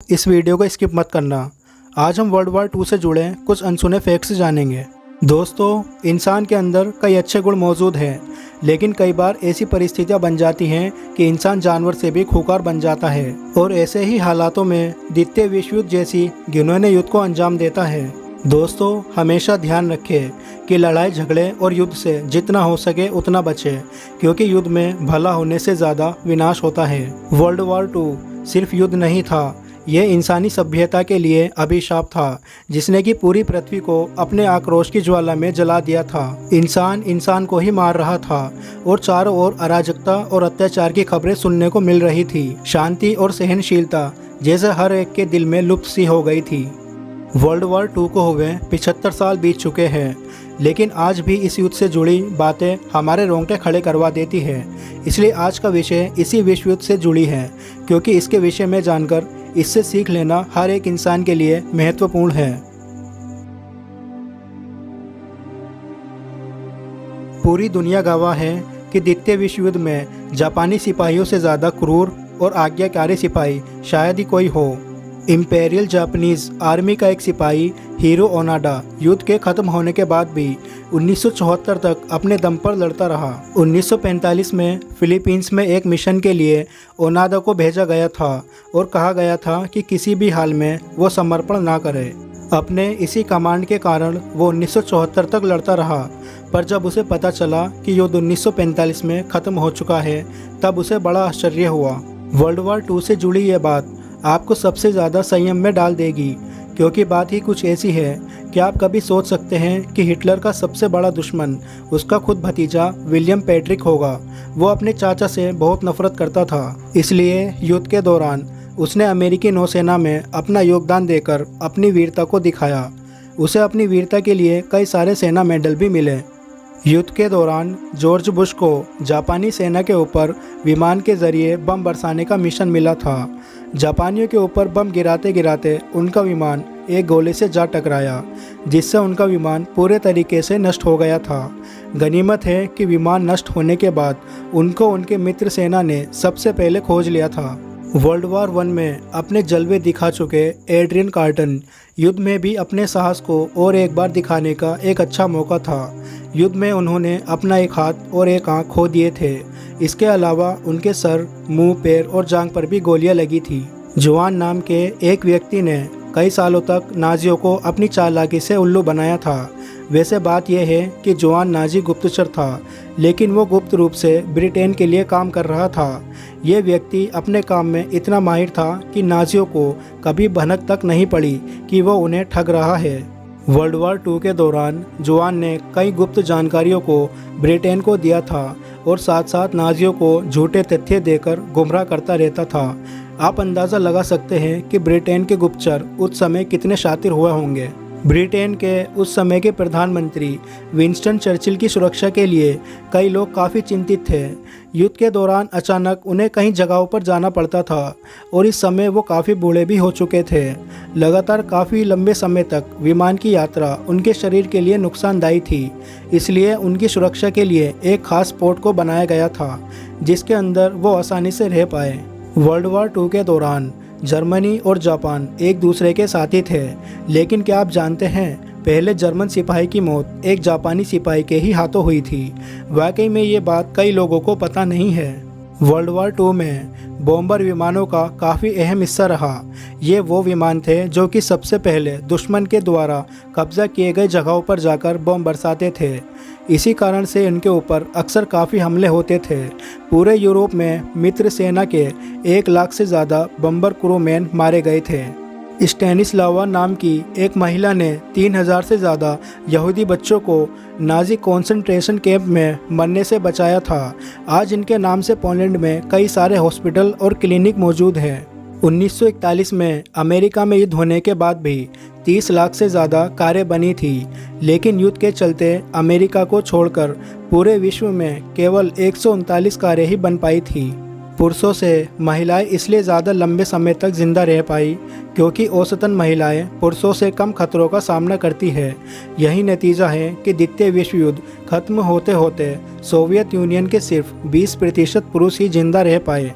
इस वीडियो को स्किप मत करना। आज हम वर्ल्ड वार 2 से जुड़े कुछ अनसुने फैक्ट्स जानेंगे। दोस्तों, इंसान के अंदर कई अच्छे गुण मौजूद हैं, लेकिन कई बार ऐसी परिस्थितियां बन जाती हैं कि इंसान जानवर से भी खूंखार बन जाता है और ऐसे ही हालातों में द्वितीय विश्व युद्ध जैसी घिनौने युद्ध को अंजाम देता है। दोस्तों, हमेशा ध्यान रखें कि लड़ाई झगड़े और युद्ध से जितना हो सके उतना बचें, क्योंकि युद्ध में भला होने से ज़्यादा विनाश होता है। वर्ल्ड वार 2 सिर्फ युद्ध नहीं था, यह इंसानी सभ्यता के लिए अभिशाप था, जिसने कि पूरी पृथ्वी को अपने आक्रोश की ज्वाला में जला दिया था। इंसान को ही मार रहा था और चारों ओर अराजकता और अत्याचार की खबरें सुनने को मिल रही थी। शांति और सहनशीलता जैसे हर एक के दिल में लुप्त सी हो गई थी। वर्ल्ड वार 2 को हुए 75 साल बीत चुके हैं, लेकिन आज भी इस युद्ध से जुड़ी बातें हमारे रोंगटे खड़े करवा देती है। इसलिए आज का विषय इसी विश्व युद्ध से जुड़ी है, क्योंकि इसके विषय में जानकर इससे सीख लेना हर एक इंसान के लिए महत्वपूर्ण है। पूरी दुनिया गवाह है कि द्वितीय विश्व युद्ध में जापानी सिपाहियों से ज़्यादा क्रूर और आज्ञाकारी सिपाही शायद ही कोई हो। इंपेरियल जापानीज आर्मी का एक सिपाही हीरो ओनाडा युद्ध के खत्म होने के बाद भी 1974 तक अपने दम पर लड़ता रहा। 1945 में फिलीपींस में एक मिशन के लिए ओनाडा को भेजा गया था और कहा गया था कि किसी भी हाल में वो समर्पण ना करे। अपने इसी कमांड के कारण वो 1974 तक लड़ता रहा, पर जब उसे पता चला कि युद्ध 1945 में ख़त्म हो चुका है, तब उसे बड़ा आश्चर्य हुआ। वर्ल्ड वार 2 से जुड़ी यह बात आपको सबसे ज़्यादा संयम में डाल देगी, क्योंकि बात ही कुछ ऐसी है कि आप कभी सोच सकते हैं कि हिटलर का सबसे बड़ा दुश्मन उसका खुद भतीजा विलियम पैट्रिक होगा। वो अपने चाचा से बहुत नफरत करता था, इसलिए युद्ध के दौरान उसने अमेरिकी नौसेना में अपना योगदान देकर अपनी वीरता को दिखाया। उसे अपनी वीरता के लिए कई सारे सेना मेडल भी मिले। युद्ध के दौरान जॉर्ज बुश को जापानी सेना के ऊपर विमान के जरिए बम बरसाने का मिशन मिला था। जापानियों के ऊपर बम गिराते गिराते उनका विमान एक गोले से जा टकराया, जिससे उनका विमान पूरे तरीके से नष्ट हो गया था। गनीमत है कि विमान नष्ट होने के बाद उनको उनके मित्र सेना ने सबसे पहले खोज लिया था। वर्ल्ड वार 1 में अपने जलवे दिखा चुके एड्रियन कार्टन युद्ध में भी अपने साहस को और एक बार दिखाने का एक अच्छा मौका था। युद्ध में उन्होंने अपना एक हाथ और एक आंख खो दिए थे। इसके अलावा उनके सर, मुंह, पैर और जांघ पर भी गोलियां लगी थी। जुआन नाम के एक व्यक्ति ने कई सालों तक नाजियों को अपनी चालाकी से उल्लू बनाया था। वैसे बात यह है कि जुआन नाजी गुप्तचर था, लेकिन वो गुप्त रूप से ब्रिटेन के लिए काम कर रहा था। ये व्यक्ति अपने काम में इतना माहिर था कि नाजियों को कभी भनक तक नहीं पड़ी कि वो उन्हें ठग रहा है। वर्ल्ड वार 2 के दौरान जुआन ने कई गुप्त जानकारियों को ब्रिटेन को दिया था और साथ साथ नाजियों को झूठे तथ्य देकर गुमराह करता रहता था। आप अंदाज़ा लगा सकते हैं कि ब्रिटेन के गुप्तचर उस समय कितने शातिर हुए होंगे। ब्रिटेन के उस समय के प्रधानमंत्री विंस्टन चर्चिल की सुरक्षा के लिए कई लोग काफ़ी चिंतित थे। युद्ध के दौरान अचानक उन्हें कई जगहों पर जाना पड़ता था और इस समय वो काफ़ी बूढ़े भी हो चुके थे। लगातार काफ़ी लंबे समय तक विमान की यात्रा उनके शरीर के लिए नुकसानदायी थी, इसलिए उनकी सुरक्षा के लिए एक खास पोर्ट को बनाया गया था, जिसके अंदर वो आसानी से रह पाए। वर्ल्ड वार 2 के दौरान जर्मनी और जापान एक दूसरे के साथी थे, लेकिन क्या आप जानते हैं पहले जर्मन सिपाही की मौत एक जापानी सिपाही के ही हाथों हुई थी। वाकई में ये बात कई लोगों को पता नहीं है। वर्ल्ड वार 2 में बॉम्बर विमानों का काफ़ी अहम हिस्सा रहा। ये वो विमान थे जो कि सबसे पहले दुश्मन के द्वारा कब्जा किए गए जगहों पर जाकर बम बरसाते थे। इसी कारण से इनके ऊपर अक्सर काफ़ी हमले होते थे। पूरे यूरोप में मित्र सेना के 1 लाख से ज़्यादा बम्बर क्रूमैन मारे गए थे। स्टैनिस्लावा नाम की एक महिला ने 3000 से ज़्यादा यहूदी बच्चों को नाजी कॉन्सेंट्रेशन कैंप में मरने से बचाया था। आज इनके नाम से पोलैंड में कई सारे हॉस्पिटल और क्लिनिक मौजूद हैं। 1941 में अमेरिका में युद्ध होने के बाद भी 30 लाख से ज़्यादा कारें बनी थी, लेकिन युद्ध के चलते अमेरिका को छोड़कर पूरे विश्व में केवल 139 कारें ही बन पाई थी। पुरुषों से महिलाएं इसलिए ज़्यादा लंबे समय तक जिंदा रह पाई क्योंकि औसतन महिलाएं पुरुषों से कम खतरों का सामना करती है। यही नतीजा है कि द्वितीय विश्व युद्ध खत्म होते होते सोवियत यूनियन के सिर्फ 20% पुरुष ही जिंदा रह पाए।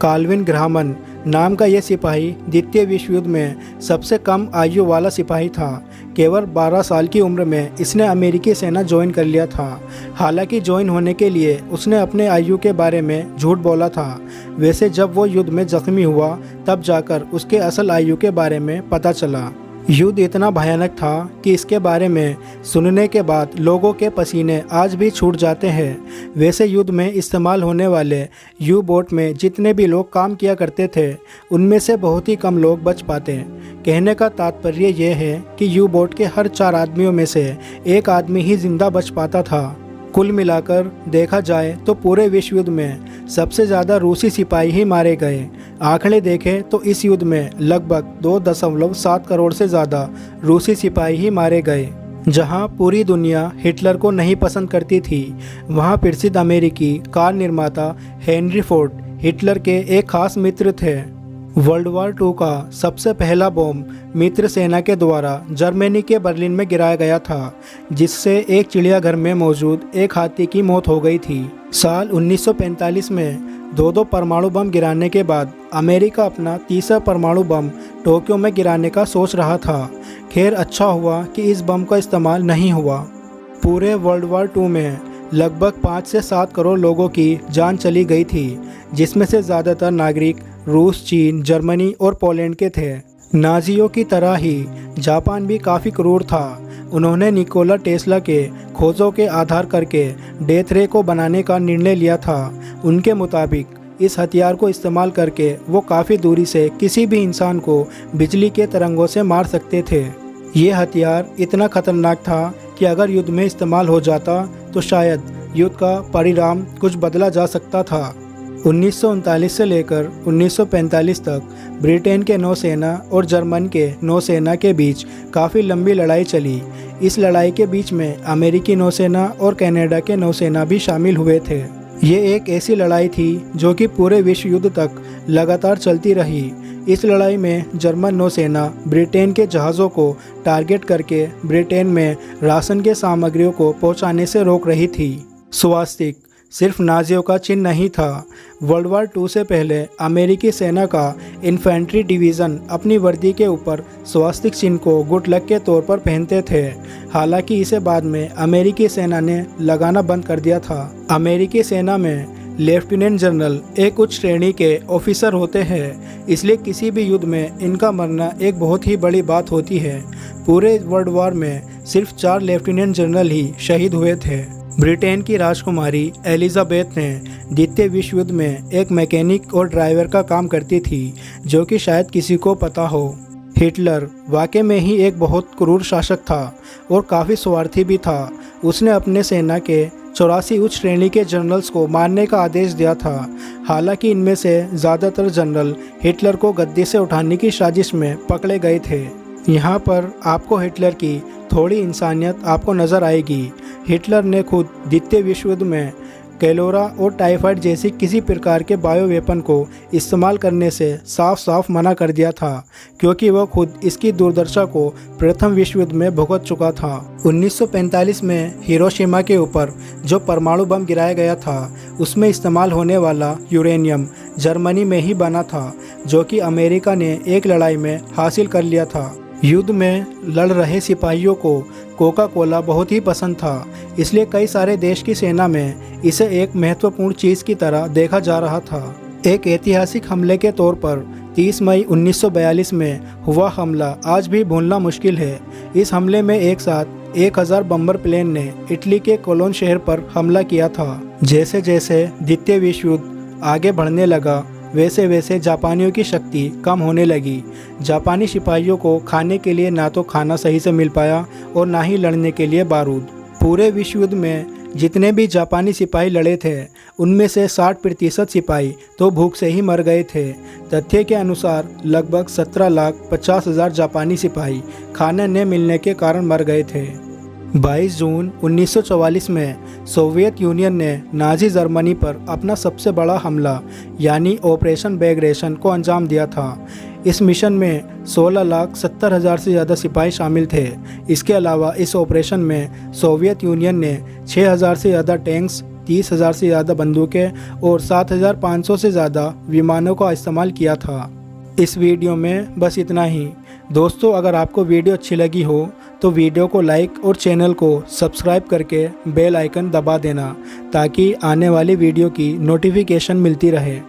काल्विन ग्रामन नाम का यह सिपाही द्वितीय विश्व युद्ध में सबसे कम आयु वाला सिपाही था। केवल 12 साल की उम्र में इसने अमेरिकी सेना ज्वाइन कर लिया था। हालांकि ज्वाइन होने के लिए उसने अपने आयु के बारे में झूठ बोला था। वैसे जब वो युद्ध में जख्मी हुआ तब जाकर उसके असल आयु के बारे में पता चला। युद्ध इतना भयानक था कि इसके बारे में सुनने के बाद लोगों के पसीने आज भी छूट जाते हैं। वैसे युद्ध में इस्तेमाल होने वाले यू बोट में जितने भी लोग काम किया करते थे उनमें से बहुत ही कम लोग बच पाते। कहने का तात्पर्य यह है कि यू बोट के हर 4 आदमियों में से एक आदमी ही जिंदा बच पाता था। कुल मिलाकर देखा जाए तो पूरे विश्व युद्ध में सबसे ज़्यादा रूसी सिपाही ही मारे गए। आंकड़े देखें तो इस युद्ध में लगभग 2.7 करोड़ से ज़्यादा रूसी सिपाही ही मारे गए। जहां पूरी दुनिया हिटलर को नहीं पसंद करती थी, वहां प्रसिद्ध अमेरिकी कार निर्माता हेनरी फोर्ड हिटलर के एक खास मित्र थे। वर्ल्ड वॉर 2 का सबसे पहला बॉम्ब मित्र सेना के द्वारा जर्मनी के बर्लिन में गिराया गया था, जिससे एक चिड़ियाघर में मौजूद एक हाथी की मौत हो गई थी। साल 1945 में 2 परमाणु बम गिराने के बाद अमेरिका अपना तीसरा परमाणु बम टोक्यो में गिराने का सोच रहा था। खैर अच्छा हुआ कि इस बम का इस्तेमाल नहीं हुआ। पूरे वर्ल्ड वॉर 2 में लगभग 5 से 7 करोड़ लोगों की जान चली गई थी, जिसमें से ज़्यादातर नागरिक रूस, चीन, जर्मनी और पोलैंड के थे। नाजियों की तरह ही जापान भी काफ़ी क्रूर था। उन्होंने निकोला टेस्ला के खोजों के आधार करके डेथ रे को बनाने का निर्णय लिया था। उनके मुताबिक इस हथियार को इस्तेमाल करके वो काफ़ी दूरी से किसी भी इंसान को बिजली के तरंगों से मार सकते थे। ये हथियार इतना खतरनाक था कि अगर युद्ध में इस्तेमाल हो जाता तो शायद युद्ध का परिणाम कुछ बदला जा सकता था। 1939 से लेकर 1945 तक ब्रिटेन के नौसेना और जर्मन के नौसेना के बीच काफ़ी लंबी लड़ाई चली। इस लड़ाई के बीच में अमेरिकी नौसेना और कनाडा के नौसेना भी शामिल हुए थे। ये एक ऐसी लड़ाई थी जो कि पूरे विश्व युद्ध तक लगातार चलती रही। इस लड़ाई में जर्मन नौसेना ब्रिटेन के जहाज़ों को टारगेट करके ब्रिटेन में राशन के सामग्रियों को पहुंचाने से रोक रही थी। स्वास्तिक सिर्फ नाजियों का चिन्ह नहीं था। वर्ल्ड वॉर 2 से पहले अमेरिकी सेना का इन्फेंट्री डिवीज़न अपनी वर्दी के ऊपर स्वास्तिक चिन्ह को गुड लक के तौर पर पहनते थे। हालांकि इसे बाद में अमेरिकी सेना ने लगाना बंद कर दिया था। अमेरिकी सेना में लेफ्टिनेंट जनरल एक उच्च श्रेणी के ऑफिसर होते हैं, इसलिए किसी भी युद्ध में इनका मरना एक बहुत ही बड़ी बात होती है। पूरे वर्ल्ड वॉर में सिर्फ 4 लेफ्टिनेंट जनरल ही शहीद हुए थे। ब्रिटेन की राजकुमारी एलिजाबेथ ने द्वितीय विश्व युद्ध में एक मैकेनिक और ड्राइवर का काम करती थी, जो कि शायद किसी को पता हो। हिटलर वाकई में ही एक बहुत क्रूर शासक था और काफ़ी स्वार्थी भी था। उसने अपने सेना के 84 उच्च श्रेणी के जनरल्स को मारने का आदेश दिया था। हालांकि इनमें से ज़्यादातर जनरल हिटलर को गद्दी से उठाने की साजिश में पकड़े गए थे। यहाँ पर आपको हिटलर की थोड़ी इंसानियत आपको नज़र आएगी। हिटलर ने खुद द्वितीय विश्व युद्ध में कैलोरा और टाइफाइड जैसी किसी प्रकार के बायो वेपन को इस्तेमाल करने से साफ साफ मना कर दिया था, क्योंकि वह खुद इसकी दुर्दशा को प्रथम विश्व युद्ध में भुगत चुका था। 1945 में हिरोशिमा के ऊपर जो परमाणु बम गिराया गया था, उसमें इस्तेमाल होने वाला यूरेनियम जर्मनी में ही बना था, जो कि अमेरिका ने एक लड़ाई में हासिल कर लिया था। युद्ध में लड़ रहे सिपाहियों को कोका कोला बहुत ही पसंद था, इसलिए कई सारे देश की सेना में इसे एक महत्वपूर्ण चीज़ की तरह देखा जा रहा था। एक ऐतिहासिक हमले के तौर पर 30 मई 1942 में हुआ हमला आज भी भूलना मुश्किल है। इस हमले में एक साथ 1000 बम्बर प्लेन ने इटली के कोलोन शहर पर हमला किया था। जैसे जैसे द्वितीय विश्व युद्ध आगे बढ़ने लगा, वैसे वैसे जापानियों की शक्ति कम होने लगी। जापानी सिपाहियों को खाने के लिए ना तो खाना सही से मिल पाया और ना ही लड़ने के लिए बारूद। पूरे विश्व युद्ध में जितने भी जापानी सिपाही लड़े थे, उनमें से 60% सिपाही तो भूख से ही मर गए थे। तथ्य के अनुसार लगभग 17,50,000 जापानी सिपाही खाना न मिलने के कारण मर गए थे। 22 जून 1944 में सोवियत यूनियन ने नाजी जर्मनी पर अपना सबसे बड़ा हमला यानी ऑपरेशन बैगरेशन को अंजाम दिया था। इस मिशन में 16,70,000 से ज़्यादा सिपाही शामिल थे। इसके अलावा इस ऑपरेशन में सोवियत यूनियन ने 6,000 से ज़्यादा टैंक्स, 30,000 से ज़्यादा बंदूकें और 7,500 से ज़्यादा विमानों का इस्तेमाल किया था। इस वीडियो में बस इतना ही। दोस्तों, अगर आपको वीडियो अच्छी लगी हो तो वीडियो को लाइक और चैनल को सब्सक्राइब करके बेल आइकन दबा देना ताकि आने वाली वीडियो की नोटिफिकेशन मिलती रहे।